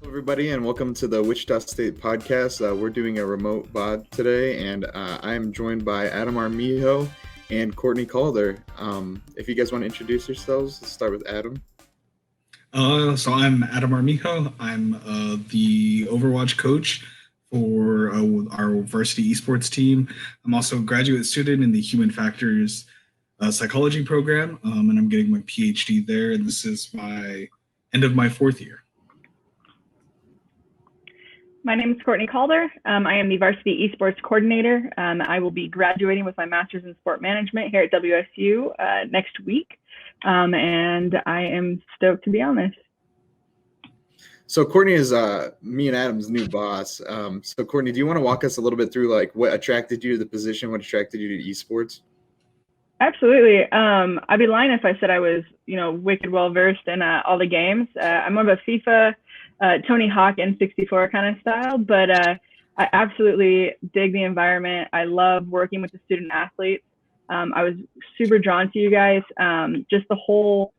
Everybody, and welcome to the Wichita State podcast. We're doing a remote pod today, and I'm joined by Adam Armijo and Courtney Calder. If you guys want to introduce yourselves, let's start with Adam. So I'm Adam Armijo. I'm the Overwatch coach for our varsity esports team. I'm also a graduate student in the Human Factors Psychology program, and I'm getting my PhD there. And this is my end of my fourth year. My name is Courtney Calder. I am the varsity esports coordinator. I will be graduating with my master's in sport management here at WSU next week. And I am stoked to be on this. So Courtney is me and Adam's new boss. So Courtney, do you want to walk us a little bit through like what attracted you to the position, what attracted you to esports? Absolutely. I'd be lying if I said I was, wicked well versed in all the games. I'm more of a FIFA, Tony Hawk N64 kind of style, but I absolutely dig the environment. I love working with the student athletes. I was super drawn to you guys. Just the whole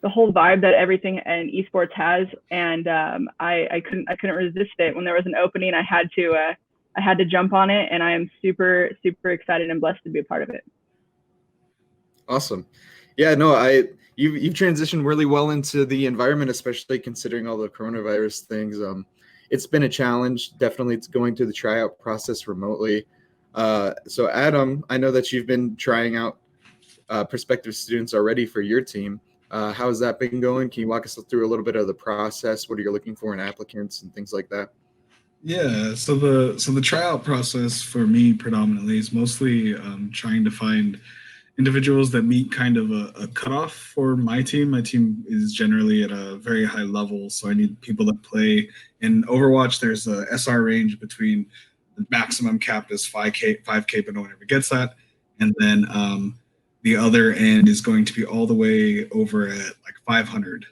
vibe that everything in esports has, and I couldn't resist it. When there was an opening, I had to jump on it, and I am super excited and blessed to be a part of it. Awesome. Yeah, no, you've transitioned really well into the environment, especially considering all the coronavirus things. It's been a challenge. Definitely, it's going through the tryout process remotely. So Adam, I know that you've been trying out prospective students already for your team. How has that been going? Can you walk us through a little bit of the process? What are you looking for in applicants and things like that? Yeah, so the tryout process for me predominantly is mostly trying to find individuals that meet kind of a cutoff for my team. My team is generally at a very high level, so I need people that play in Overwatch. There's a SR range between the maximum cap is 5K, but no one ever gets that. And then the other end is going to be all the way over at like 500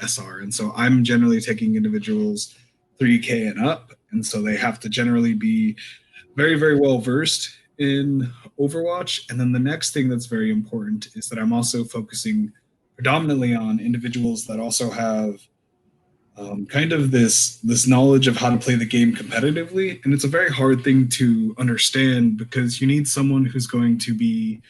SR. And so I'm generally taking individuals 3K and up. And so they have to generally be very, very well versed in Overwatch. And then the next thing that's very important is that I'm also focusing predominantly on individuals that also have kind of this knowledge of how to play the game competitively. And it's a very hard thing to understand because you need someone who's going to be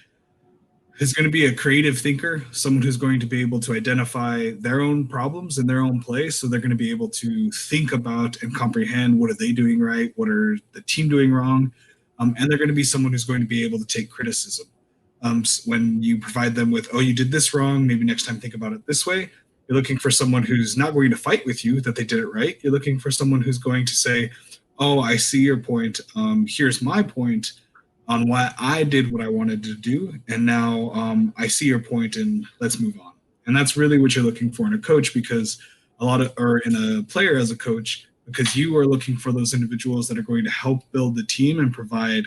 a creative thinker, someone who's going to be able to identify their own problems in their own play. So they're going to be able to think about and comprehend what are they doing right, what are the team doing wrong. And they're going to be someone who's going to be able to take criticism. When you provide them with, oh, you did this wrong, maybe next time think about it this way. You're looking for someone who's not going to fight with you that they did it right. You're looking for someone who's going to say, oh, I see your point. Here's my point on why I did what I wanted to do. And now I see your point and let's move on. And that's really what you're looking for in a coach in a player as a coach, because you are looking for those individuals that are going to help build the team and provide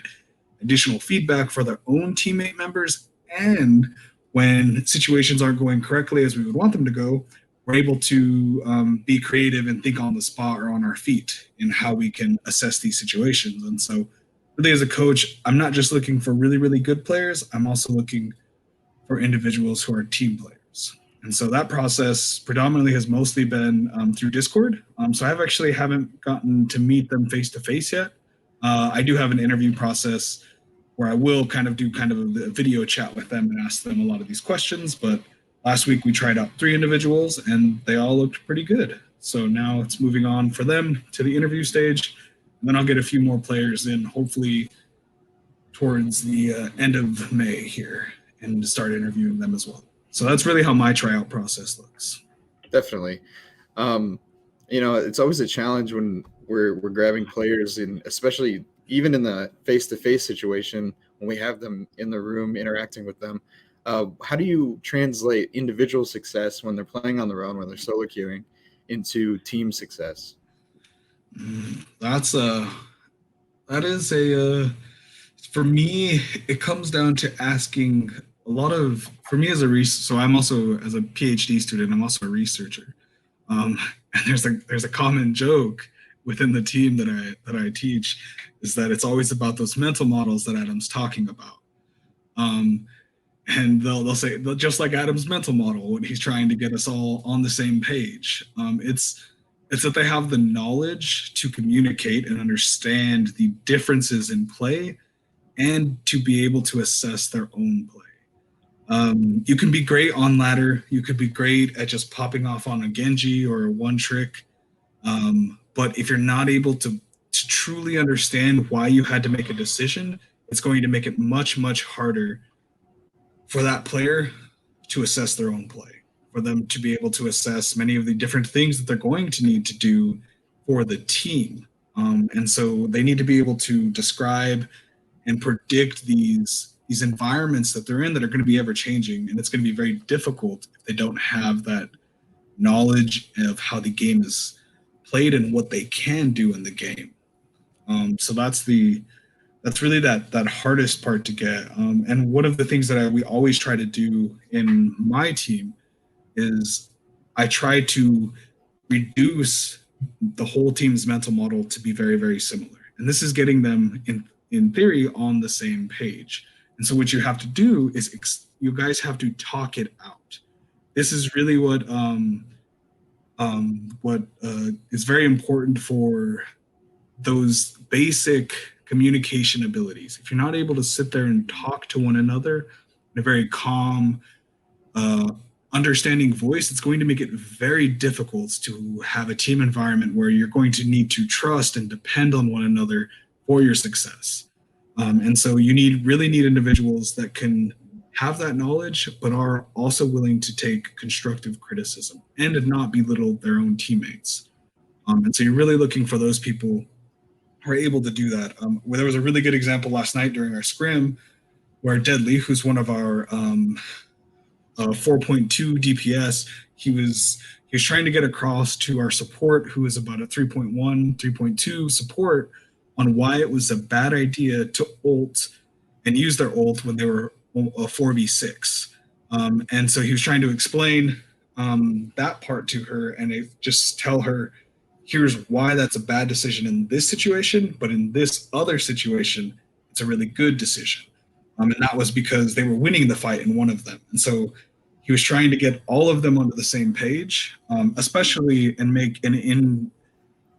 additional feedback for their own teammate members. And when situations aren't going correctly as we would want them to go, we're able to be creative and think on the spot or on our feet in how we can assess these situations. And so really as a coach, I'm not just looking for really, really good players. I'm also looking for individuals who are team players. And so that process predominantly has mostly been through Discord. So I haven't gotten to meet them face to face yet. I do have an interview process where I will kind of do a video chat with them and ask them a lot of these questions. But last week we tried out 3 individuals and they all looked pretty good. So now it's moving on for them to the interview stage. And then I'll get a few more players in, hopefully towards the end of May here, and start interviewing them as well. So that's really how my tryout process looks. Definitely. It's always a challenge when we're grabbing players, and especially even in the face-to-face situation when we have them in the room interacting with them. How do you translate individual success when they're playing on their own, when they're solo queuing, into team success? For me, it comes down to asking so I'm also, as a PhD student, I'm also a researcher. And there's a common joke within the team that I teach, is that it's always about those mental models that Adam's talking about. And they'll say, just like Adam's mental model, when he's trying to get us all on the same page. It's that they have the knowledge to communicate and understand the differences in play and to be able to assess their own play. You can be great on ladder. You could be great at just popping off on a Genji or a one trick. But if you're not able to truly understand why you had to make a decision, it's going to make it much, much harder for that player to assess their own play, for them to be able to assess many of the different things that they're going to need to do for the team. And so they need to be able to describe and predict these environments that they're in that are going to be ever changing. And it's going to be very difficult if they don't have that knowledge of how the game is played and what they can do in the game. So that's really that hardest part to get. And one of the things that we always try to do in my team is I try to reduce the whole team's mental model to be very, very similar. And this is getting them in theory on the same page. And so what you have to do is you guys have to talk it out. This is really what is very important for those basic communication abilities. If you're not able to sit there and talk to one another in a very calm, understanding voice, it's going to make it very difficult to have a team environment where you're going to need to trust and depend on one another for your success. And so you really need individuals that can have that knowledge, but are also willing to take constructive criticism and not belittle their own teammates. And so you're really looking for those people who are able to do that. There was a really good example last night during our scrim where Deadly, who's one of our 4.2 DPS, he was trying to get across to our support, who is about a 3.1, 3.2 support, on why it was a bad idea to ult and use their ult when they were a 4v6. And so he was trying to explain that part to her and just tell her, here's why that's a bad decision in this situation, but in this other situation, it's a really good decision. And that was because they were winning the fight in one of them. And so he was trying to get all of them onto the same page, especially and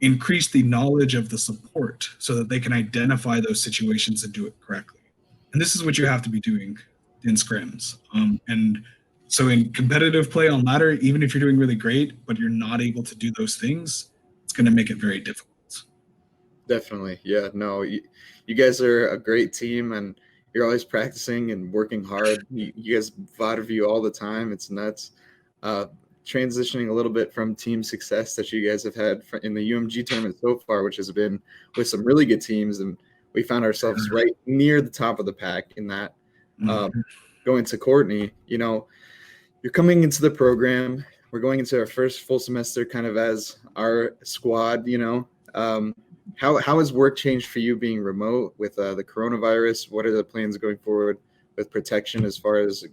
increase the knowledge of the support so that they can identify those situations and do it correctly. And this is what you have to be doing in scrims. And so in competitive play on ladder, even if you're doing really great, but you're not able to do those things, it's going to make it very difficult. Definitely. Yeah, no, you guys are a great team and you're always practicing and working hard. You guys VOD you all the time. It's nuts. Transitioning a little bit from team success that you guys have had in the UMG tournament so far, which has been with some really good teams, and we found ourselves right near the top of the pack in that. Going to Courtney, you're coming into the program. We're going into our first full semester kind of as our squad, How has work changed for you being remote with the coronavirus? What are the plans going forward with protection as far as,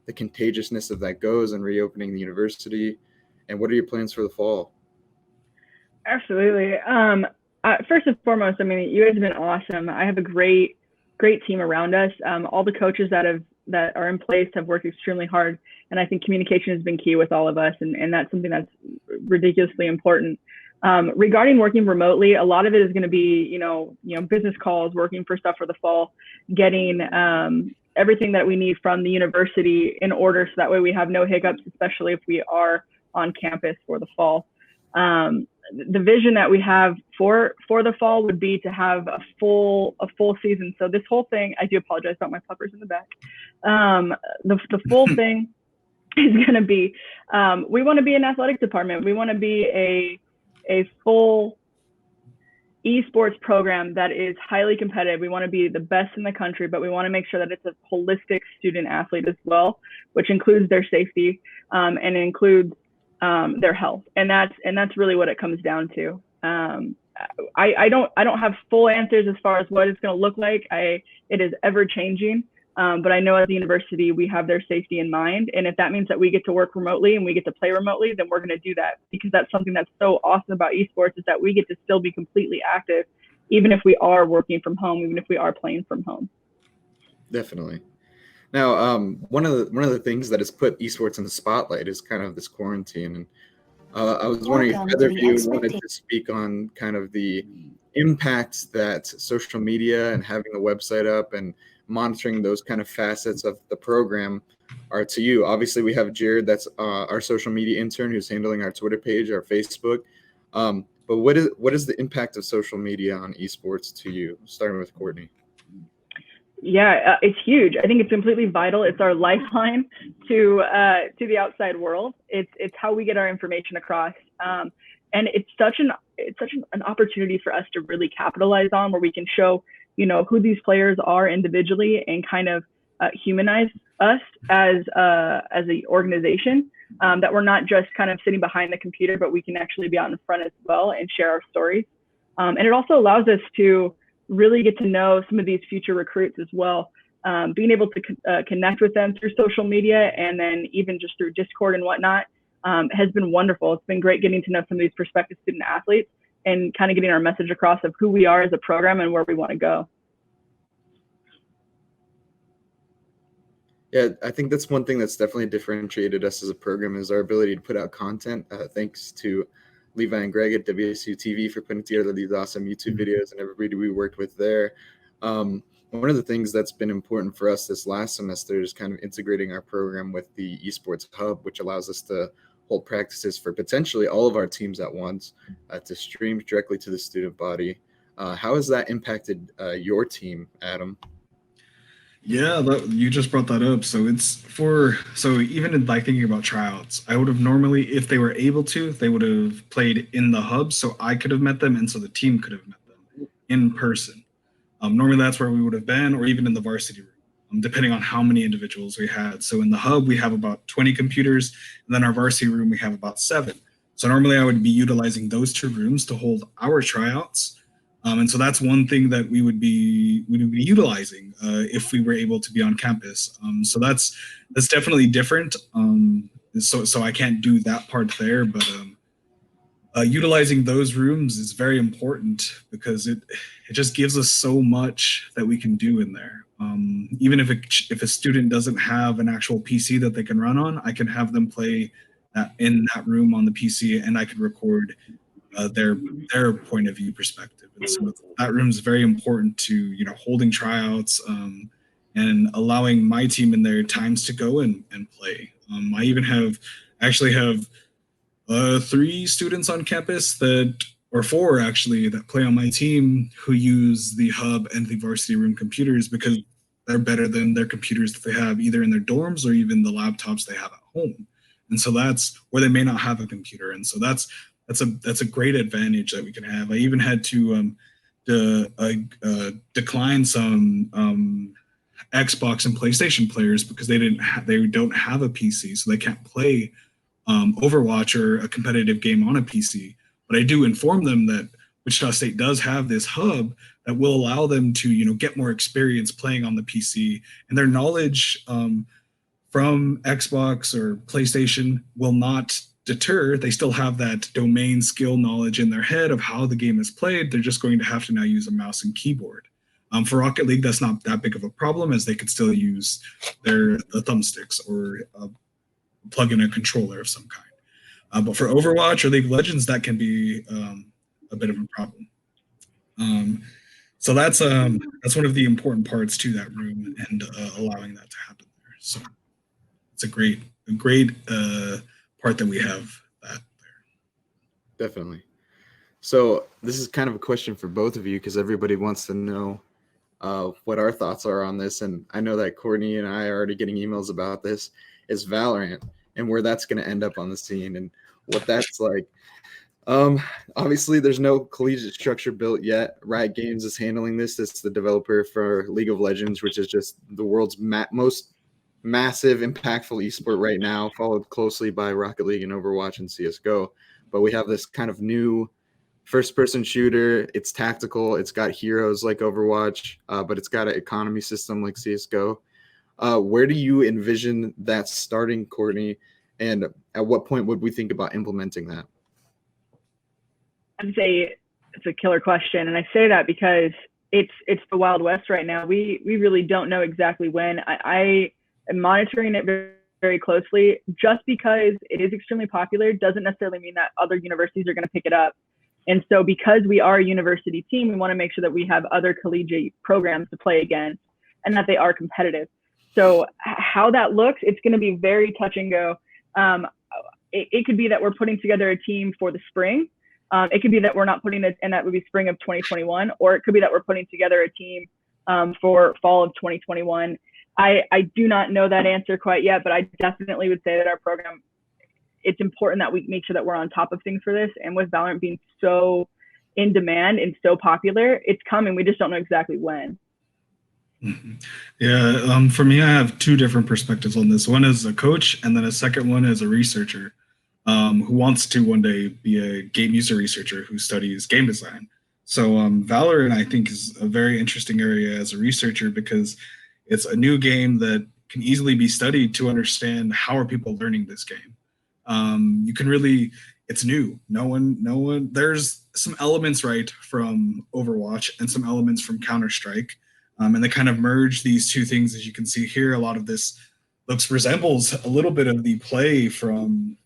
the contagiousness of that goes and reopening the university? And what are your plans for the fall? Absolutely. First and foremost, you guys have been awesome. I have a great team around us. All the coaches that are in place have worked extremely hard. And I think communication has been key with all of us. And that's something that's ridiculously important. Regarding working remotely, a lot of it is going to be, business calls, working for stuff for the fall, getting everything that we need from the university in order so that way we have no hiccups, especially if we are on campus for the fall. The vision that we have for the fall would be to have a full season. So this whole thing, I do apologize about my puppers in the back. The full thing is going to be, we want to be an athletics department. We want to be a full esports program that is highly competitive. We want to be the best in the country, but we want to make sure that it's a holistic student athlete as well, which includes their safety and includes their health. And that's really what it comes down to. I don't have full answers as far as what it's going to look like. It is ever changing. But I know at the university, we have their safety in mind. And if that means that we get to work remotely and we get to play remotely, then we're going to do that, because that's something that's so awesome about esports, is that we get to still be completely active, even if we are working from home, even if we are playing from home. Definitely. Now, one of the things that has put esports in the spotlight is kind of this quarantine. And I was wondering if Welcome either to of the you expected. wanted to speak on kind of the impact that social media and having the website up and monitoring those kind of facets of the program are to you. Obviously, we have Jared, that's our social media intern, who's handling our Twitter page, our Facebook. But what is the impact of social media on esports to you? Starting with Courtney. Yeah, it's huge. I think it's completely vital. It's our lifeline to the outside world. It's how we get our information across, and it's such an opportunity for us to really capitalize on, where we can show who these players are individually and kind of humanize us as an organization. That we're not just kind of sitting behind the computer, but we can actually be out in front as well and share our stories. And it also allows us to really get to know some of these future recruits as well. Being able to connect with them through social media and then even just through Discord and whatnot has been wonderful. It's been great getting to know some of these prospective student athletes and kind of getting our message across of who we are as a program and where we want to go. Yeah, I think that's one thing that's definitely differentiated us as a program is our ability to put out content. Thanks to Levi and Greg at WSU TV for putting together these awesome YouTube videos and everybody we worked with there. One of the things that's been important for us this last semester is kind of integrating our program with the Esports Hub, which allows us to hold practices for potentially all of our teams at once to stream directly to the student body. How has that impacted your team, Adam? Yeah, you just brought that up. So even in like thinking about tryouts, I would have normally, if they were able to, they would have played in the hub, so I could have met them, and so the team could have met them in person. Normally that's where we would have been, or even in the varsity room, depending on how many individuals we had. So in the hub, we have about 20 computers, and then our varsity room, we have about 7. So normally I would be utilizing those 2 rooms to hold our tryouts. And so that's one thing that we would be utilizing if we were able to be on campus. So that's definitely different. So I can't do that part there, but utilizing those rooms is very important because it just gives us so much that we can do in there. Even if a student doesn't have an actual PC that they can run on, I can have them play in that room on the PC, and I can record their point of view perspective. And so that room is very important to holding tryouts and allowing my team in their times to go and play. I even actually have 3 students on campus or 4 actually, that play on my team who use the hub and the varsity room computers because they're better than their computers that they have either in their dorms or even the laptops they have at home. And so that's where they may not have a computer. And so that's a great advantage that we can have. I even had to decline some Xbox and PlayStation players because they don't have a PC, so they can't play Overwatch or a competitive game on a PC. But I do inform them that Wichita State does have this hub that will allow them to get more experience playing on the PC, and their knowledge from Xbox or PlayStation will not deter. They still have that domain skill knowledge in their head of how the game is played. They're just going to have to now use a mouse and keyboard. For Rocket League, that's not that big of a problem, as they could still use the thumbsticks or plug in a controller of some kind. But for Overwatch or League of Legends, that can be a bit of a problem. So that's one of the important parts to that room and allowing that to happen there. So it's a great part that we have that there. Definitely. So this is kind of a question for both of you because everybody wants to know what our thoughts are on this. And I know that Courtney and I are already getting emails about this, is Valorant and where that's going to end up on the scene and what that's like. Obviously, there's no collegiate structure built yet. Riot Games is handling this. It's the developer for League of Legends, which is just the world's most massive, impactful esport right now, followed closely by Rocket League and Overwatch and CSGO. But we have this kind of new first-person shooter. It's tactical. It's got heroes like Overwatch, but it's got an economy system like CSGO. Where do you envision that starting, Courtney? And at what point would we think about implementing that? I'd say it's a killer question, and I say that because it's the Wild West right now. We really don't know exactly when. I am monitoring it very very closely. Just because it is extremely popular doesn't necessarily mean that other universities are going to pick it up. And so because we are a university team, we want to make sure that we have other collegiate programs to play against and that they are competitive. So how that looks, it's going to be very touch and go. It could be that we're putting together a team for the spring. It could be that we're not putting it, and that would be spring of 2021, or it could be that we're putting together a team for fall of 2021. I do not know that answer quite yet, but I definitely would say that our program, it's important that we make sure that we're on top of things for this. And with Valorant being so in demand and so popular, it's coming. We just don't know exactly when. Mm-hmm. Yeah, for me, I have two different perspectives on this. One is a coach, and then a second one is a researcher who wants to one day be a game user researcher who studies game design. So Valorant, I think, is a very interesting area as a researcher because it's a new game that can easily be studied to understand how are people learning this game. You can really, it's new. No one, there's some elements right from Overwatch and some elements from Counter-Strike. And they kind of merge these two things. As you can see here, a lot of this resembles a little bit of the play from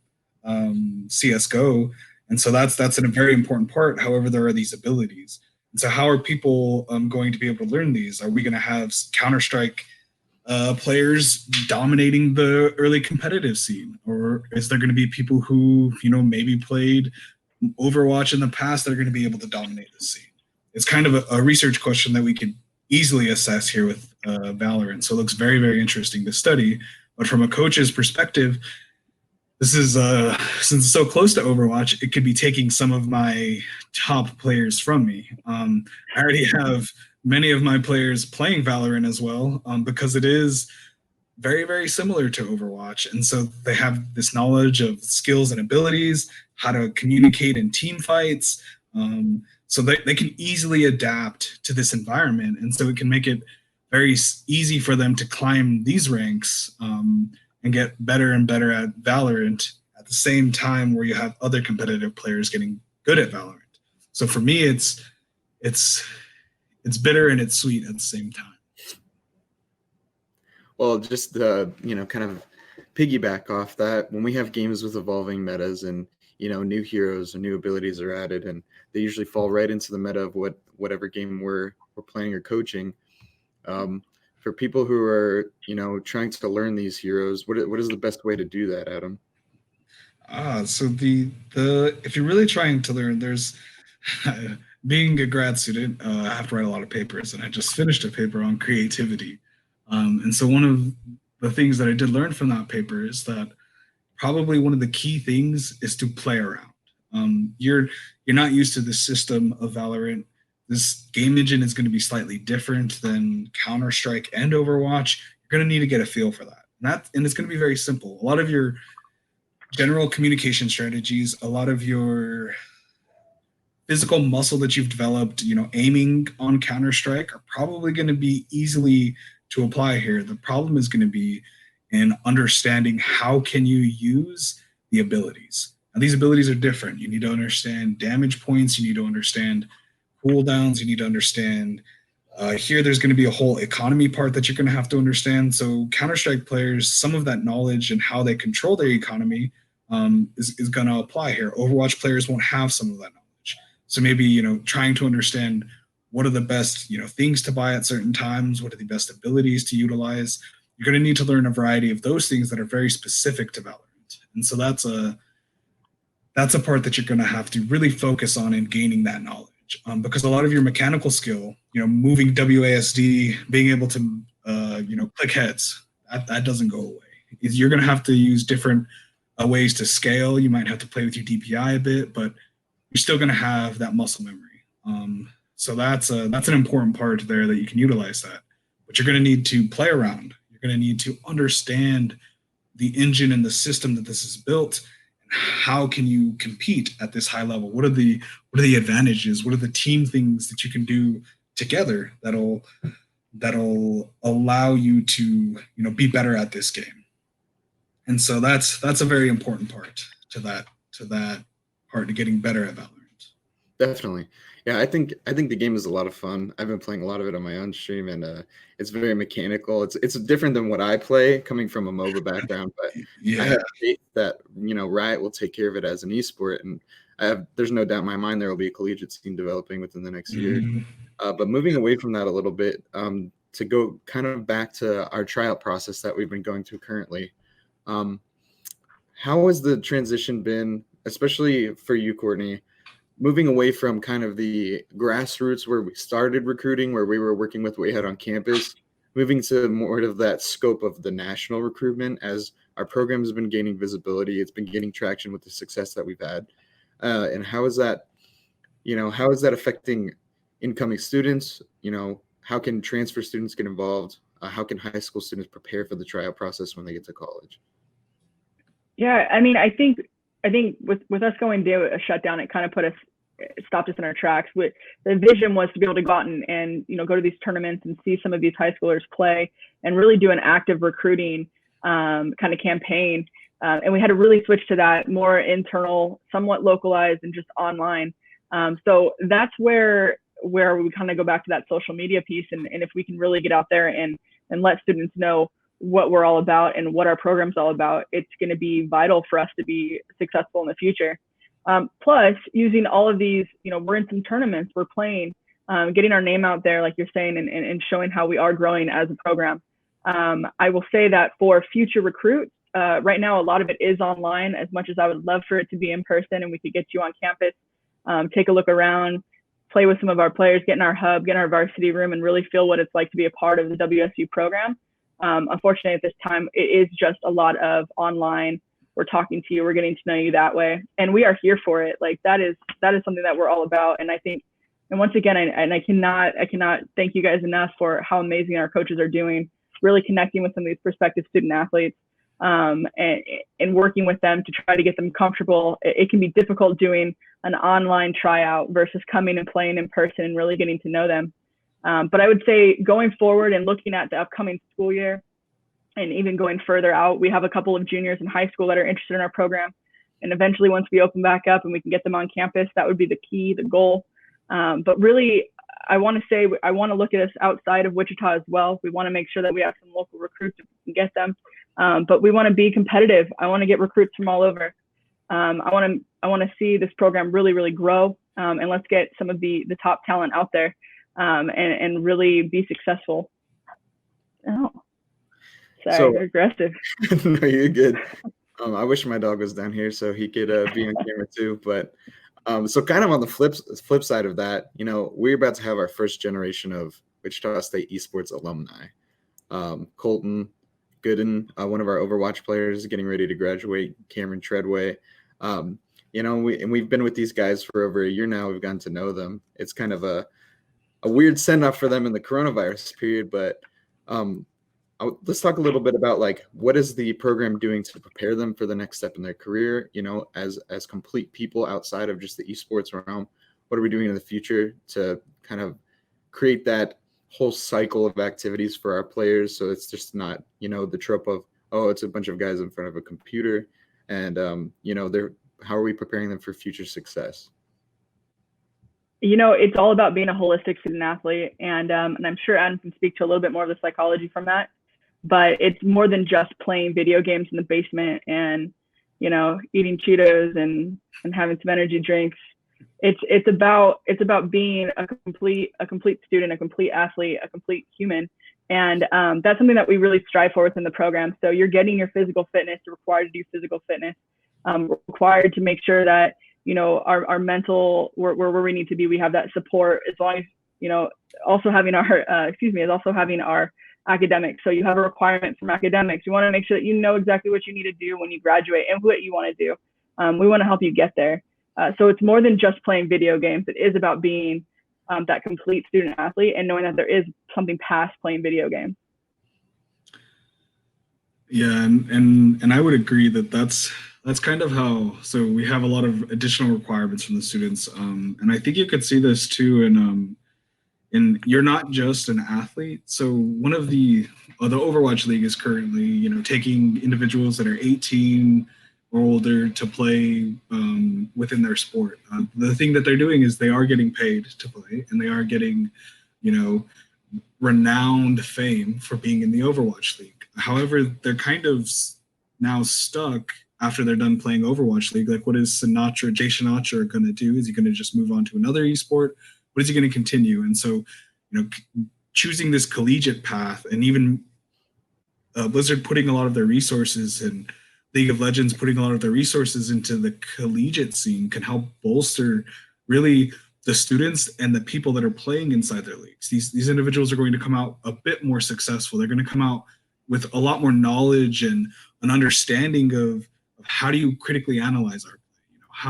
CSGO. And so that's a very important part. However, there are these abilities. And so how are people going to be able to learn these? Are we going to have Counter-Strike players dominating the early competitive scene? Or is there going to be people who, maybe played Overwatch in the past that are going to be able to dominate the scene? It's kind of a research question that we could easily assess here with Valorant. So it looks very, very interesting to study. But from a coach's perspective, this is, since it's so close to Overwatch, it could be taking some of my top players from me. I already have many of my players playing Valorant as well because it is very, very similar to Overwatch. And so they have this knowledge of skills and abilities, how to communicate in team fights. So they can easily adapt to this environment. And so it can make it very easy for them to climb these ranks and get better and better at Valorant at the same time where you have other competitive players getting good at Valorant. So for me, it's bitter and it's sweet at the same time. Well, just kind of piggyback off that, when we have games with evolving metas and new heroes and new abilities are added, and they usually fall right into the meta of whatever game we're playing or coaching. For people who are trying to learn these heroes, what is the best way to do that, Adam? So the if you're really trying to learn, there's being a grad student, I have to write a lot of papers, and I just finished a paper on creativity. And so one of the things that I did learn from that paper is that probably one of the key things is to play around. You're not used to the system of Valorant. This game engine is going to be slightly different than Counter-Strike and Overwatch. You're going to need to get a feel for that. And it's going to be very simple. A lot of your general communication strategies, a lot of your physical muscle that you've developed, aiming on Counter-Strike are probably going to be easily to apply here. The problem is going to be in understanding how can you use the abilities. Now, these abilities are different. You need to understand damage points. You need to understand cooldowns. You need to understand here there's going to be a whole economy part that you're going to have to understand. So Counter-Strike players, some of that knowledge and how they control their economy is going to apply here. Overwatch players won't have some of that knowledge. So maybe, trying to understand what are the best, things to buy at certain times, what are the best abilities to utilize. You're going to need to learn a variety of those things that are very specific to Valorant. And so that's a part that you're going to have to really focus on in gaining that knowledge. Because a lot of your mechanical skill, moving WASD, being able to, click heads, that doesn't go away. You're going to have to use different ways to scale. You might have to play with your DPI a bit, but you're still going to have that muscle memory. So that's an important part there that you can utilize that. But you're going to need to play around. You're going to need to understand the engine and the system that this is built. How can you compete at this high level? What are the advantages? What are the team things that you can do together that'll allow you to be better at this game? And so that's a very important part to that part to getting better at Valorant. Definitely. Yeah, I think the game is a lot of fun. I've been playing a lot of it on my own stream, and it's very mechanical. It's different than what I play, coming from a MOBA background. But I Yeah. have faith that Riot will take care of it as an esport, and there's no doubt in my mind there will be a collegiate scene developing within the next year. Mhm. But moving away from that a little bit, to go kind of back to our tryout process that we've been going through currently. Um, how has the transition been, especially for you, Courtney? Moving away from kind of the grassroots where we started recruiting, where we were working with what we had on campus, moving to more of that scope of the national recruitment as our program has been gaining visibility. It's been gaining traction with the success that we've had. And how is that, how is that affecting incoming students? How can transfer students get involved? How can high school students prepare for the tryout process when they get to college? Yeah, I mean, I think with us going to a shutdown, it kind of stopped us in our tracks. The vision was to be able to go out and go to these tournaments and see some of these high schoolers play and really do an active recruiting kind of campaign. And we had to really switch to that more internal, somewhat localized, and just online. So that's where we kind of go back to that social media piece, and if we can really get out there and let students know what we're all about and what our program's all about, it's going to be vital for us to be successful in the future. Plus, using all of these, we're in some tournaments, we're playing, getting our name out there, like you're saying, and showing how we are growing as a program. I will say that for future recruits, right now, a lot of it is online, as much as I would love for it to be in person and we could get you on campus, take a look around, play with some of our players, get in our hub, get in our varsity room, and really feel what it's like to be a part of the WSU program. Unfortunately, at this time, it is just a lot of online. We're talking to you, we're getting to know you that way, and we are here for it. Like that is something that we're all about. And I think, and once again, I cannot thank you guys enough for how amazing our coaches are doing, really connecting with some of these prospective student athletes, and working with them to try to get them comfortable. It can be difficult doing an online tryout versus coming and playing in person and really getting to know them. But I would say going forward and looking at the upcoming school year and even going further out, we have a couple of juniors in high school that are interested in our program. And eventually, once we open back up and we can get them on campus, that would be the key, the goal. But really, I want to look at us outside of Wichita as well. We want to make sure that we have some local recruits if we can get them. But we want to be competitive. I want to get recruits from all over. I want to see this program really, really grow. And let's get some of the top talent out there. And really be successful. Oh, sorry, So aggressive. no, you're good. I wish my dog was down here so he could be on camera too. But so kind of on the flip side of that, we're about to have our first generation of Wichita State esports alumni. Colton Gooden, one of our Overwatch players, is getting ready to graduate. Cameron Treadway. We've been with these guys for over a year now. We've gotten to know them. It's kind of a weird send off for them in the coronavirus period, but let's talk a little bit about what is the program doing to prepare them for the next step in their career, as complete people outside of just the esports realm. What are we doing in the future to kind of create that whole cycle of activities for our players, so it's just not the trope of, oh, it's a bunch of guys in front of a computer, and how are we preparing them for future success? It's all about being a holistic student athlete, and I'm sure Adam can speak to a little bit more of the psychology from that. But it's more than just playing video games in the basement and eating Cheetos and having some energy drinks. It's about being a complete student, a complete athlete, a complete human, and that's something that we really strive for within the program. So you're getting your physical fitness, you're required to do physical fitness, required to make sure that our mental, where we need to be, we have that support, as long as also having our academics. So you have a requirement from academics. You want to make sure that you know exactly what you need to do when you graduate and what you want to do. We want to help you get there. So it's more than just playing video games. It is about being that complete student athlete and knowing that there is something past playing video games. Yeah, and I would agree that's kind of how. So we have a lot of additional requirements from the students, and I think you could see this too in you're not just an athlete. So one of the Overwatch League is currently taking individuals that are 18 or older to play within their sport. The thing that they're doing is they are getting paid to play, and they are getting, renowned fame for being in the Overwatch League. However, they're kind of now stuck after they're done playing Overwatch League. Like, what is Jay Sinatra going to do? Is he going to just move on to another esport? What is he going to continue? And so, choosing this collegiate path, and even Blizzard putting a lot of their resources, and League of Legends putting a lot of their resources into the collegiate scene, can help bolster really the students and the people that are playing inside their leagues. These individuals are going to come out a bit more successful. They're going to come out with a lot more knowledge and an understanding of how do you critically analyze our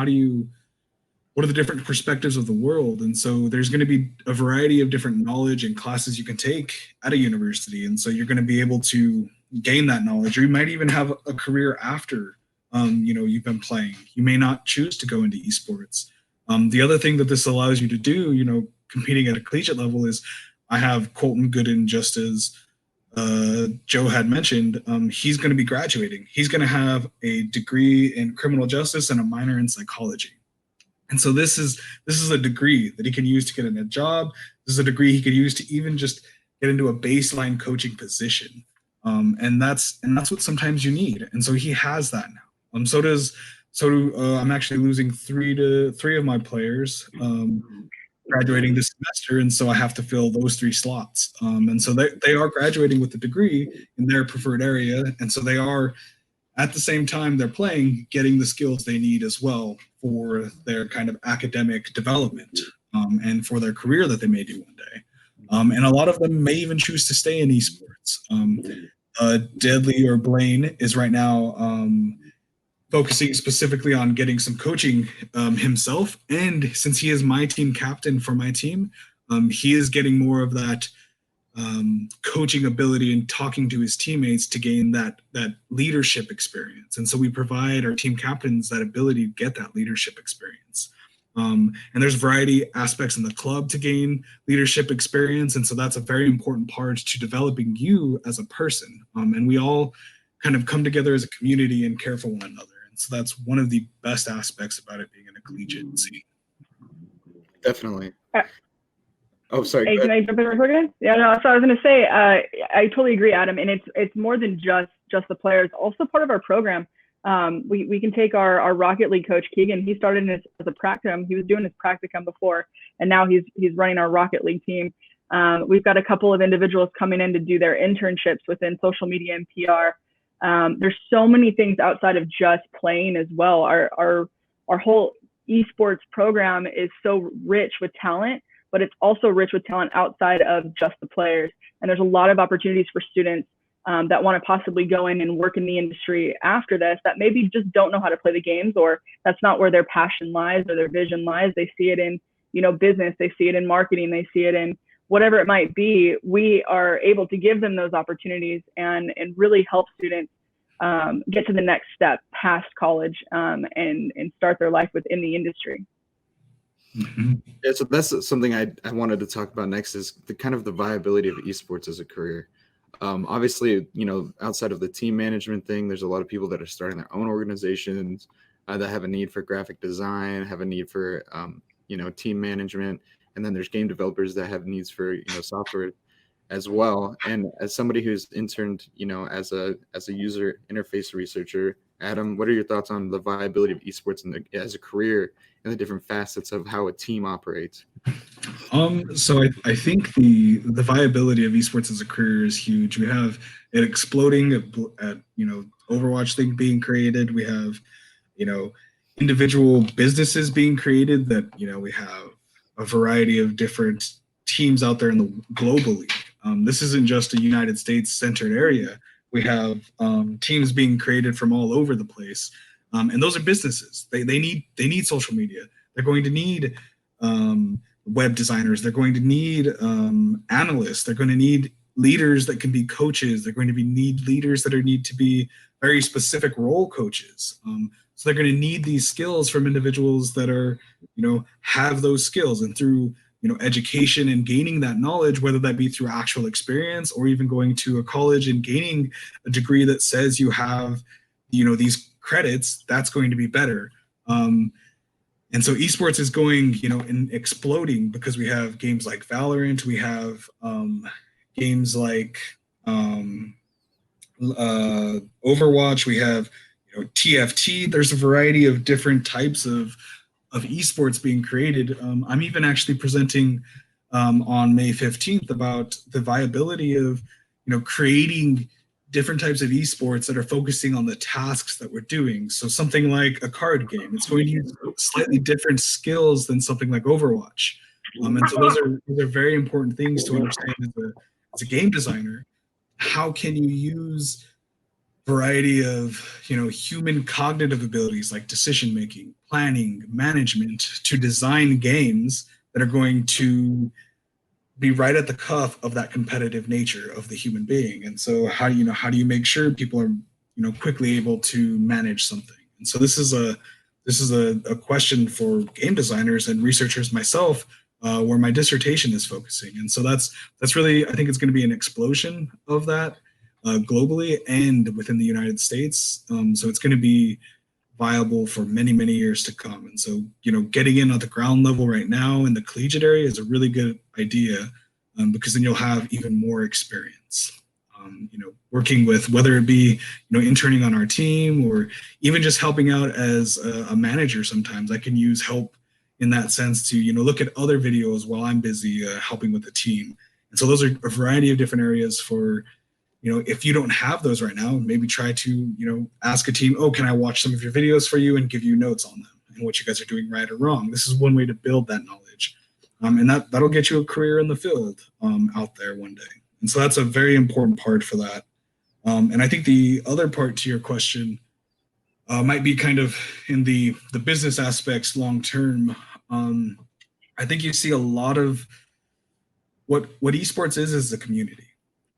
play? What are the different perspectives of the world? And so there's going to be a variety of different knowledge and classes you can take at a university. And so you're going to be able to gain that knowledge, or you might even have a career after, you've been playing. You may not choose to go into esports. The other thing that this allows you to do, competing at a collegiate level, is I have Colton Gooden, just as Joe had mentioned. He's going to be graduating. He's going to have a degree in criminal justice and a minor in psychology. And so this is a degree that he can use to get in a job. This is a degree he could use to even just get into a baseline coaching position. And that's what sometimes you need. And so he has that now. I'm actually losing three of my players graduating this semester, and so I have to fill those 3 slots. And so they are graduating with a degree in their preferred area, and so they are, at the same time they're playing, getting the skills they need as well for their kind of academic development, and for their career that they may do one day. And a lot of them may even choose to stay in esports. Deadly, or Blaine, is right now focusing specifically on getting some coaching himself. And since he is my team captain for my team, he is getting more of that coaching ability and talking to his teammates to gain that leadership experience. And so we provide our team captains that ability to get that leadership experience. And there's variety aspects in the club to gain leadership experience. And so that's a very important part to developing you as a person. And we all kind of come together as a community and care for one another. And so that's one of the best aspects about it being in a collegiate scene. Definitely. Oh, sorry. Hey, can I jump in real quick? Yeah, no. So I was going to say, I totally agree, Adam. And it's more than just the players. Also part of our program. We can take our Rocket League coach, Keegan. He started as a practicum. He was doing his practicum before, and now he's running our Rocket League team. We've got a couple of individuals coming in to do their internships within social media and PR. There's so many things outside of just playing as well. Our whole esports program is so rich with talent, but it's also rich with talent outside of just the players. And there's a lot of opportunities for students that want to possibly go in and work in the industry after this, that maybe just don't know how to play the games, or that's not where their passion lies or their vision lies. They see it in, business, they see it in marketing, they see it in whatever it might be. We are able to give them those opportunities and really help students get to the next step past college and start their life within the industry. Mm-hmm. Yeah, so that's something I wanted to talk about next, is the kind of the viability of esports as a career. Obviously, outside of the team management thing, there's a lot of people that are starting their own organizations that have a need for graphic design, have a need for, team management. And then there's game developers that have needs for, software as well. And as somebody who's interned, as a user interface researcher, Adam, what are your thoughts on the viability of esports as a career and the different facets of how a team operates? So I think the viability of esports as a career is huge. We have it exploding at Overwatch League being created. We have, individual businesses being created that, we have a variety of different teams out there in the globally. This isn't just a United States centered area. We have teams being created from all over the place. And those are businesses. They need social media. They're going to need web designers. They're going to need analysts. They're going to need leaders that can be coaches. They're going to need leaders that need to be very specific role coaches. So they're going to need these skills from individuals that are, have those skills. And through, education and gaining that knowledge, whether that be through actual experience or even going to a college and gaining a degree that says you have, these credits, that's going to be better. And so esports is going, and exploding because we have games like Valorant, we have games like Overwatch, we have TFT. There's a variety of different types of esports being created. I'm even actually presenting on May 15th about the viability of creating different types of esports that are focusing on the tasks that we're doing. So something like a card game, it's going to use slightly different skills than something like Overwatch. And so those are very important things to understand as a game designer. How can you use variety of human cognitive abilities like decision making, planning, management to design games that are going to be right at the cuff of that competitive nature of the human being. And so how do you make sure people are quickly able to manage something? And so this is a question for game designers and researchers myself, where my dissertation is focusing. And so that's really, I think it's going to be an explosion of that globally and within the United States. So it's going to be viable for many, many years to come. And so, getting in at the ground level right now in the collegiate area is a really good idea, because then you'll have even more experience. Working with, whether it be, interning on our team or even just helping out as a manager. Sometimes I can use help in that sense to, look at other videos while I'm busy helping with the team. And so those are a variety of different areas for, if you don't have those right now, maybe try to, ask a team, oh, can I watch some of your videos for you and give you notes on them and what you guys are doing right or wrong? This is one way to build that knowledge. And that'll get you a career in the field out there one day. And so that's a very important part for that. And I think the other part to your question might be kind of in the business aspects long term. I think you see a lot of what esports is a community.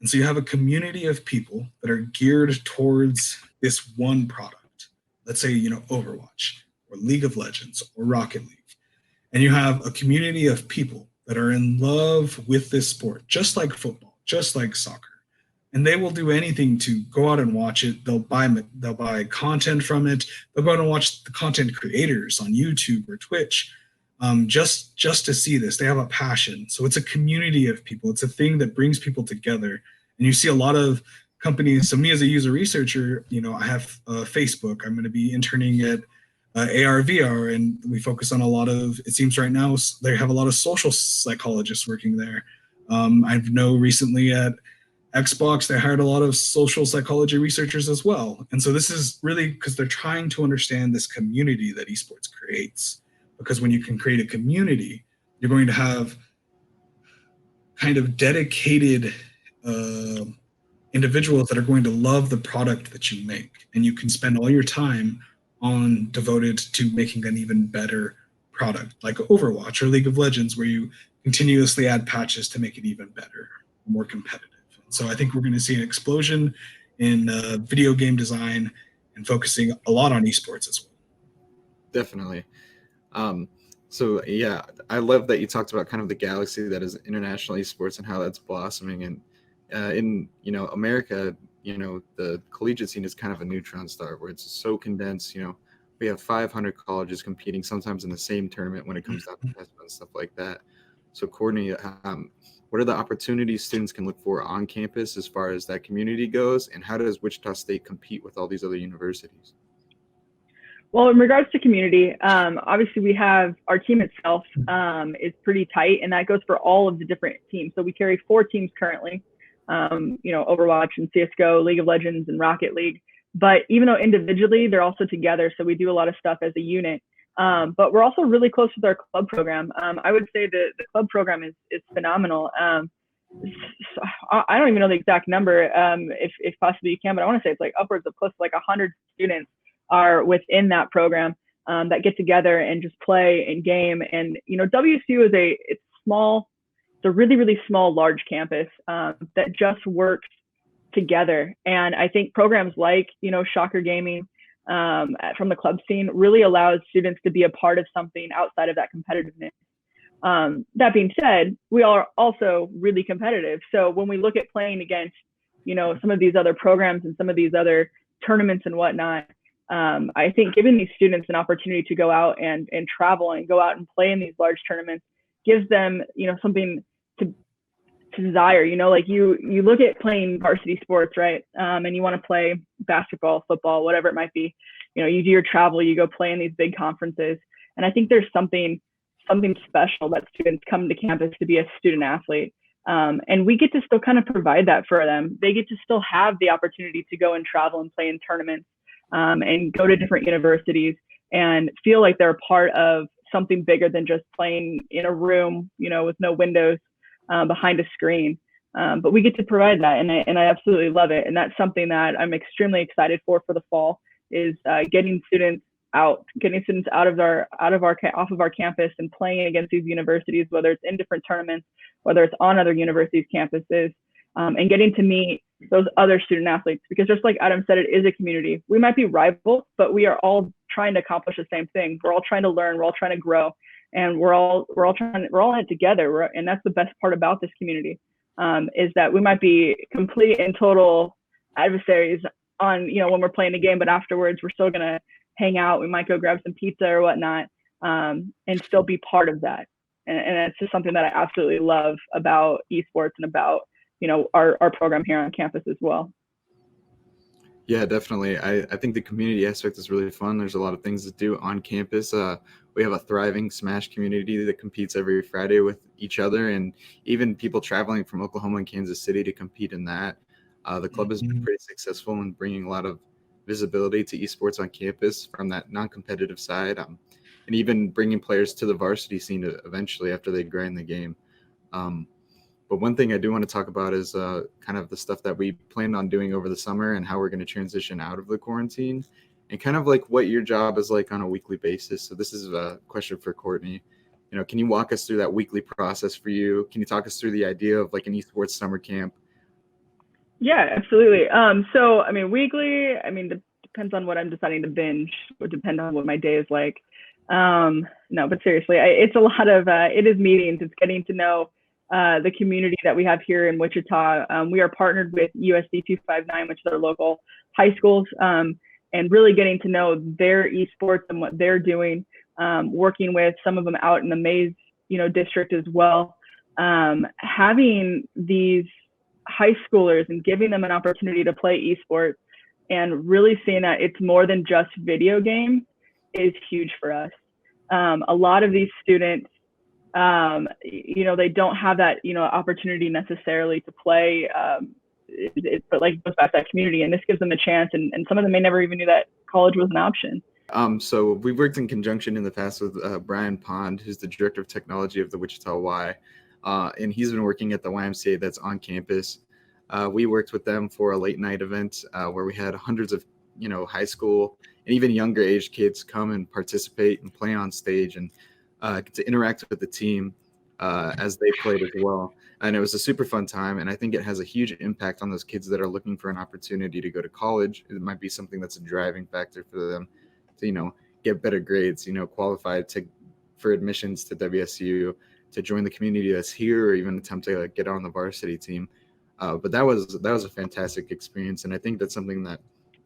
And so you have a community of people that are geared towards this one product. Let's say, Overwatch or League of Legends or Rocket League. And you have a community of people that are in love with this sport, just like football, just like soccer. And they will do anything to go out and watch it. They'll buy content from it. They'll go out and watch the content creators on YouTube or Twitch, just to see this. They have a passion. So it's a community of people. It's a thing that brings people together. And you see a lot of companies. So me as a user researcher, I have Facebook. I'm going to be interning at AR, VR, and we focus on a lot of, it seems right now, they have a lot of social psychologists working there. I know recently at Xbox, they hired a lot of social psychology researchers as well. And so this is really because they're trying to understand this community that esports creates. Because when you can create a community, you're going to have kind of dedicated individuals that are going to love the product that you make. And you can spend all your time devoted to making an even better product, like Overwatch or League of Legends, where you continuously add patches to make it even better, more competitive. So I think we're going to see an explosion in video game design and focusing a lot on esports as well. Definitely. So yeah, I love that you talked about kind of the galaxy that is international esports and how that's blossoming. And in America, the collegiate scene is kind of a neutron star where it's so condensed. We have 500 colleges competing sometimes in the same tournament when it comes down to testing and stuff like that. So Courtney, what are the opportunities students can look for on campus as far as that community goes, and how does Wichita State compete with all these other universities? Well, in regards to community, obviously we have our team itself is pretty tight, and that goes for all of the different teams. So we carry 4 teams currently, Overwatch and CSGO, League of Legends, and Rocket League. But even though individually, they're also together. So we do a lot of stuff as a unit. But we're also really close with our club program. I would say the club program is phenomenal. I don't even know the exact number, if possibly you can, but I want to say it's like upwards of close to like 100 students are within that program that get together and just play and game. And WSU it's small. It's a really, really small, large campus that just works together. And I think programs like Shocker Gaming from the club scene really allows students to be a part of something outside of that competitiveness. That being said, we are also really competitive. So when we look at playing against some of these other programs and some of these other tournaments and whatnot, I think giving these students an opportunity to go out and travel and go out and play in these large tournaments gives them, something to desire. Like you look at playing varsity sports, right? And you want to play basketball, football, whatever it might be. You do your travel, you go play in these big conferences, and I think there's something special that students come to campus to be a student athlete. And we get to still kind of provide that for them. They get to still have the opportunity to go and travel and play in tournaments, and go to different universities and feel like they're a part of something bigger than just playing in a room, with no windows, behind a screen. But we get to provide that, and I absolutely love it. And that's something that I'm extremely excited for the fall, is getting students out of our campus and playing against these universities, whether it's in different tournaments, whether it's on other universities' campuses, and getting to meet those other student athletes. Because just like Adam said, it is a community. We might be rivals, but we are all trying to accomplish the same thing. We're all trying to learn. We're all trying to grow, and we're all in it together. And that's the best part about this community, is that we might be complete and total adversaries on, when we're playing a game, but afterwards we're still gonna hang out. We might go grab some pizza or whatnot, and still be part of that. And it's just something that I absolutely love about esports and about, our program here on campus as well. Yeah, definitely. I think the community aspect is really fun. There's a lot of things to do on campus. We have a thriving Smash community that competes every Friday with each other, and even people traveling from Oklahoma and Kansas City to compete in that. The club has been pretty successful in bringing a lot of visibility to esports on campus from that non-competitive side, and even bringing players to the varsity scene eventually after they grind the game. But one thing I do want to talk about is kind of the stuff that we planned on doing over the summer and how we're going to transition out of the quarantine, and kind of like what your job is like on a weekly basis. So this is a question for Courtney. Can you walk us through that weekly process for you? Can you talk us through the idea of like an esports summer camp? Yeah, absolutely. So, weekly, depends on what I'm deciding to binge. It would depend on what my day is like. No, but seriously, it's a lot of, it is meetings. It's getting to know the community that we have here in Wichita. We are partnered with USD 259, which is our local high schools, and really getting to know their esports and what they're doing, working with some of them out in the Mays, district as well. Having these high schoolers and giving them an opportunity to play esports and really seeing that it's more than just video games is huge for us. A lot of these students, they don't have that, opportunity necessarily to play, but like goes back to that community, and this gives them a chance. And some of them may never even knew that college was an option. So we've worked in conjunction in the past with Brian Pond, who's the director of technology of the Wichita Y. And he's been working at the YMCA that's on campus. We worked with them for a late night event where we had hundreds of, high school and even younger age kids come and participate and play on stage and get to interact with the team as they played as well. And it was a super fun time. And I think it has a huge impact on those kids that are looking for an opportunity to go to college. It might be something that's a driving factor for them to, get better grades, qualify for admissions to WSU, to join the community that's here, or even attempt to get on the varsity team. But that was a fantastic experience, and I think that's something that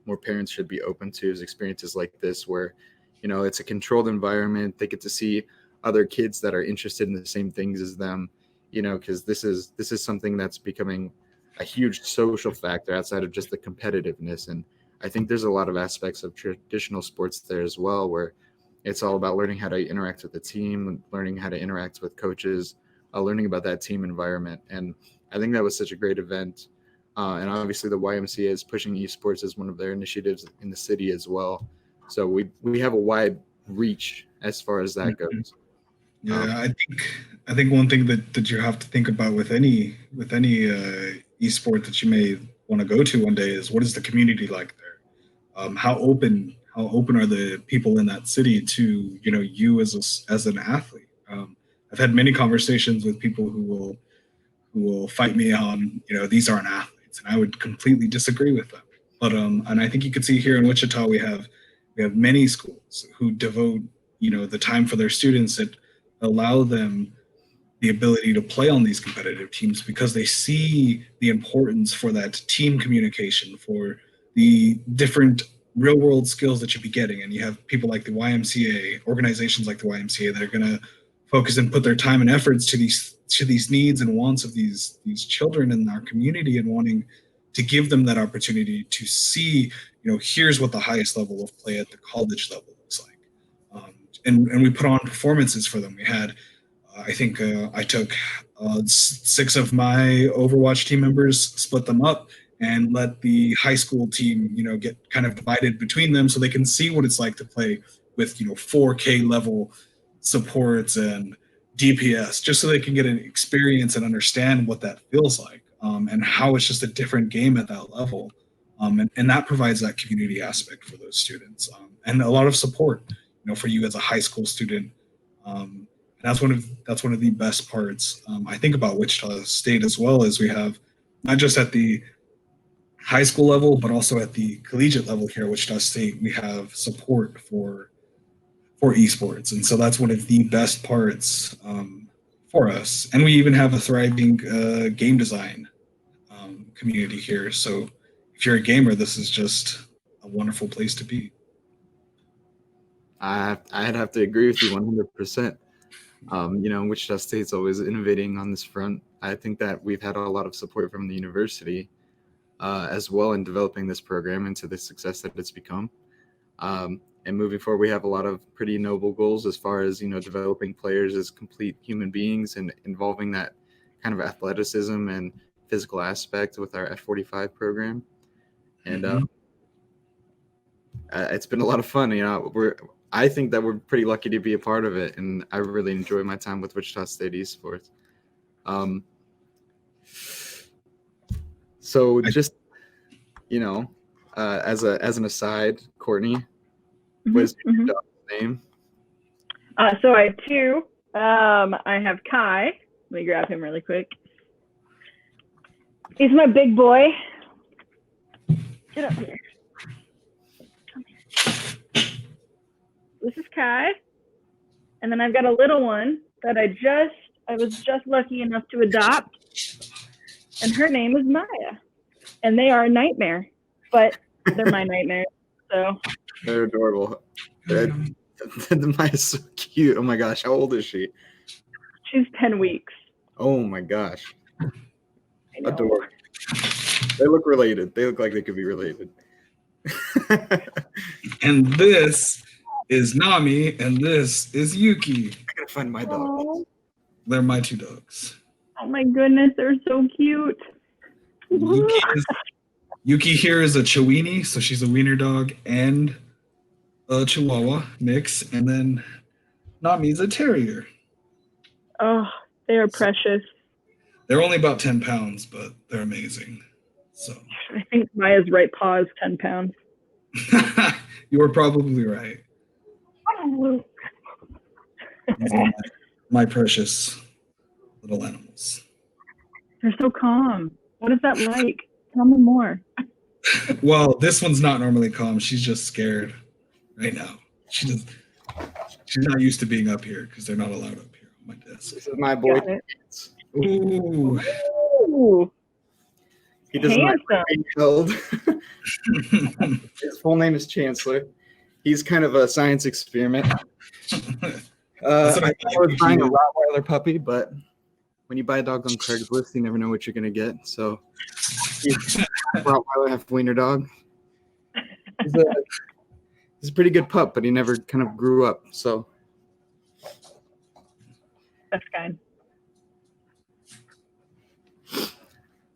more parents should be open to, is experiences like this where, it's a controlled environment. They get to see other kids that are interested in the same things as them, because this is something that's becoming a huge social factor outside of just the competitiveness. And I think there's a lot of aspects of traditional sports there as well, where it's all about learning how to interact with the team, learning how to interact with coaches, learning about that team environment. And I think that was such a great event. And obviously the YMCA is pushing esports as one of their initiatives in the city as well. So we have a wide reach as far as that goes. Yeah, I think one thing that you have to think about with any esport that you may want to go to one day is, what is the community like there? How open are the people in that city to you as an athlete? I've had many conversations with people who will fight me on these aren't athletes, and I would completely disagree with them. But and I think you can see here in Wichita we have many schools who devote the time for their students, that allow them the ability to play on these competitive teams, because they see the importance for that team communication, for the different real world skills that you'd be getting. And you have people like the YMCA, organizations like the YMCA that are going to focus and put their time and efforts to these needs and wants of these children in our community, and wanting to give them that opportunity to see, here's what the highest level of play at the college level looks like. And we put on performances for them. We had, I think I took 6 of my Overwatch team members, split them up, and let the high school team, get kind of divided between them so they can see what it's like to play with, 4K level supports and DPS, just so they can get an experience and understand what that feels like, and how it's just a different game at that level. And that provides that community aspect for those students, and a lot of support, for you as a high school student. And that's one of the best parts, I think, about Wichita State as well, as we have not just at the high school level, but also at the collegiate level here at Wichita State, we have support for esports. And so that's one of the best parts for us. And we even have a thriving game design community here. So if you're a gamer, this is just a wonderful place to be. I'd have to agree with you 100%. Wichita State's always innovating on this front. I think that we've had a lot of support from the university as well in developing this program into the success that it's become. And moving forward, we have a lot of pretty noble goals as far as, developing players as complete human beings and involving that kind of athleticism and physical aspect with our F45 program. And it's been a lot of fun. I think that we're pretty lucky to be a part of it, and I really enjoy my time with Wichita State Esports. So just, as an aside, Courtney, what is your dog's name? So I have 2. I have Kai. Let me grab him really quick. He's my big boy. Get up here. Come here. This is Kai. And then I've got a little one that I was just lucky enough to adopt. And her name is Maya. And they are a nightmare, but they're my nightmares. So they're adorable. Maya's so cute. Oh my gosh, how old is she? She's 10 weeks. Oh my gosh. Adorable. They look related. They look like they could be related. And this is Nami, and this is Yuki. I gotta find my dog. They're my 2 dogs. Oh my goodness, they're so cute. Yuki here is a Chiweenie, so she's a wiener dog and a Chihuahua mix, and then Nami's a terrier. Oh, they are precious. They're only about 10 pounds, but they're amazing. So I think Maya's right paw is 10 pounds. You were probably right. These are my precious little animals. They're so calm. What is that like? Tell me more. Well, this one's not normally calm. She's just scared right now. She's not used to being up here because they're not allowed up here on my desk. This is my boy. Ooh. Ooh. He doesn't like being held. Handsome. His full name is Chancellor. He's kind of a science experiment. I was buying a Rottweiler puppy, but when you buy a dog on Craigslist, you never know what you're going to get. So he's a Rottweiler, half wiener dog. He's a pretty good pup, but he never kind of grew up. So That's kind.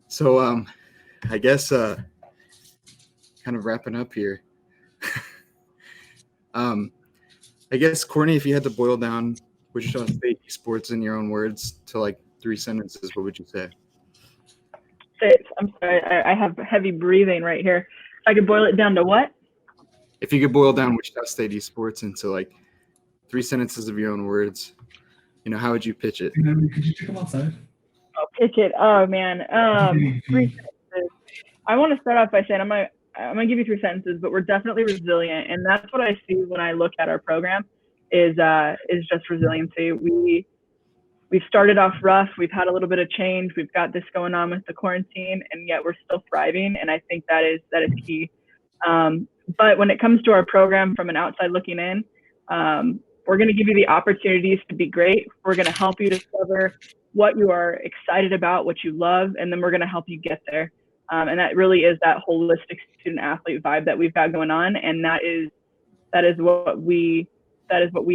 So I guess kind of wrapping up here. I guess, Courtney, if you had to boil down Wichita State Esports in your own words to like 3 sentences, what would you say? I'm sorry, I have heavy breathing right here. I could boil it down to what? If you could boil down Wichita State Esports into like 3 sentences of your own words, how would you pitch it? Could you take them outside? I'll pitch it. Oh man, 3 sentences. I want to start off by saying I'm gonna give you 3 sentences, but we're definitely resilient, and that's what I see when I look at our program is just resiliency. We've started off rough. We've had a little bit of change. We've got this going on with the quarantine, and yet we're still thriving. And I think that is key. But when it comes to our program from an outside looking in, we're going to give you the opportunities to be great. We're going to help you discover what you are excited about, what you love, and then we're going to help you get there. And that really is that holistic student athlete vibe that we've got going on. And that is what we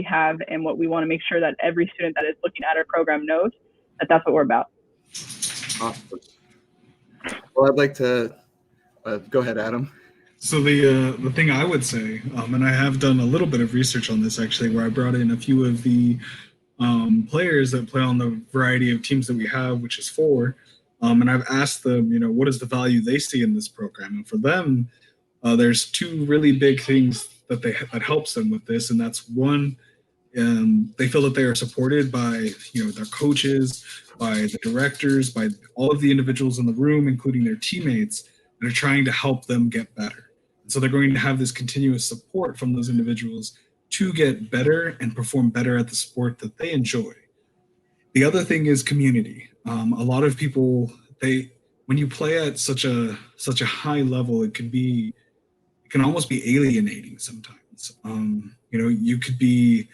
have, and what we want to make sure that every student that is looking at our program knows that that's what we're about. Awesome. Well, I'd like to go ahead, Adam. So the thing I would say, and I have done a little bit of research on this actually, where I brought in a few of the players that play on the variety of teams that we have, which is 4. And I've asked them, what is the value they see in this program? And for them, there's 2 really big things that helps them with this. And that's one, they feel that they are supported by, their coaches, by the directors, by all of the individuals in the room, including their teammates, that are trying to help them get better. So they're going to have this continuous support from those individuals to get better and perform better at the sport that they enjoy. The other thing is community. A lot of people, when you play at such a high level, it can almost be alienating sometimes. You could be,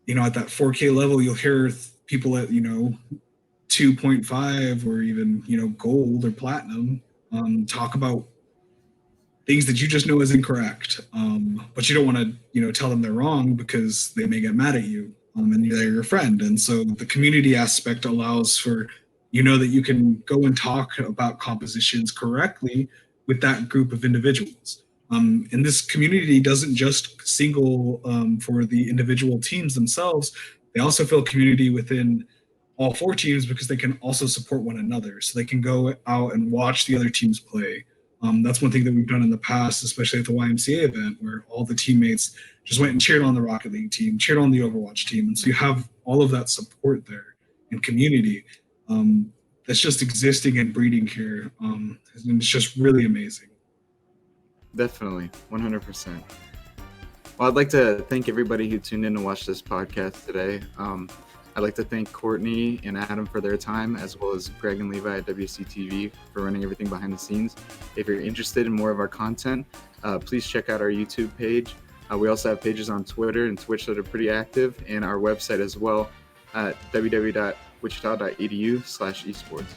at that 4K level, you'll hear people at 2.5 or even gold or platinum talk about things that you just know is incorrect, but you don't want to tell them they're wrong because they may get mad at you, and they're your friend. And so the community aspect allows for that you can go and talk about compositions correctly with that group of individuals. And this community doesn't just single for the individual teams themselves. They also feel community within all 4 teams because they can also support one another. So they can go out and watch the other teams play. That's one thing that we've done in the past, especially at the YMCA event, where all the teammates just went and cheered on the Rocket League team, cheered on the Overwatch team. And so you have all of that support there and community that's just existing and breeding here. And it's just really amazing. Definitely, 100%. Well, I'd like to thank everybody who tuned in to watch this podcast today. I'd like to thank Courtney and Adam for their time, as well as Greg and Levi at WSU TV for running everything behind the scenes. If you're interested in more of our content, please check out our YouTube page. We also have pages on Twitter and Twitch that are pretty active, and our website as well at www.wichita.edu/esports.